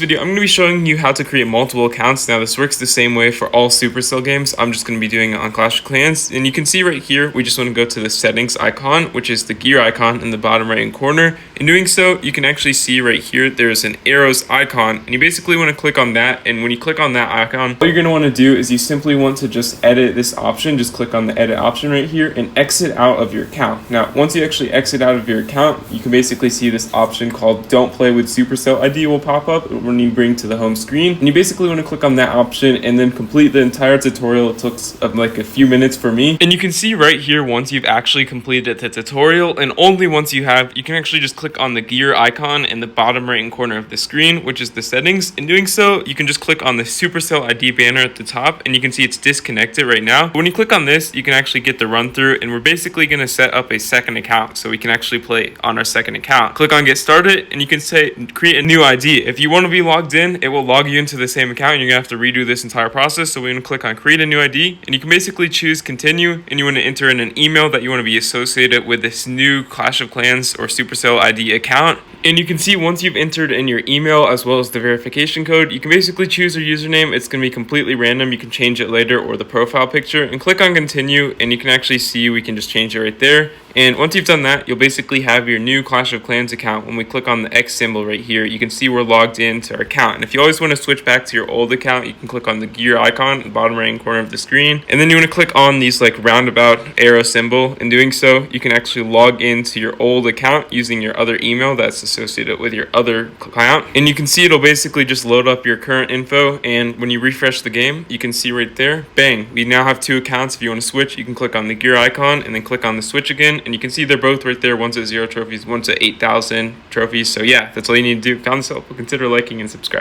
video, I'm going to be showing you how to create multiple accounts. Now, this works the same way for all Supercell games. I'm just going to be doing it on Clash of Clans. And you can see right here, we just want to go to the settings icon, which is the gear icon in the bottom right hand corner. In doing so, you can actually see right here, there's an arrows icon. And you basically want to click on that. And when you click on that icon, what you're going to want to do is you simply want to just edit this option. Just click on the edit option right here and exit out of your account. Now, once you actually exit out of your account, you can basically see this option called Don't Play with Supercell ID will pop up when you bring to the home screen, and you basically want to click on that option and then complete the entire tutorial. It took like a few minutes for me, and you can see right here once you've actually completed the tutorial, and only once you have, you can actually just click on the gear icon in the bottom right hand corner of the screen, which is the settings. In doing so, you can just click on the Supercell ID banner at the top, and you can see it's disconnected right now. But when you click on this, you can actually get the run through, and we're basically going to set up a second account so we can actually play on our second account. Click on get started, and you can say create a new ID. If you want to be logged in, it will log you into the same account, and you're gonna have to redo this entire process. So we're gonna click on create a new ID, and you can basically choose continue, and you want to enter in an email that you want to be associated with this new Clash of Clans or Supercell ID account. And you can see once you've entered in your email as well as the verification code, you can basically choose your username. It's going to be completely random. You can change it later, or the profile picture, and click on continue, and you can actually see we can just change it right there. And once you've done that, you'll basically have your new Clash of Clans account. When we click on the X symbol right here, you can see we're logged into our account. And if you always want to switch back to your old account, you can click on the gear icon at the bottom right hand corner of the screen. And then you want to click on these like roundabout arrow symbol. In doing so, you can actually log into your old account using your other email that's associated with your other account. And you can see it'll basically just load up your current info. And when you refresh the game, you can see right there, bang, we now have two accounts. If you want to switch, you can click on the gear icon and then click on the switch again. And you can see they're both right there. One's at 0 trophies, one's at 8,000 trophies. So yeah, that's all you need to do. If you found this helpful, consider liking and subscribing.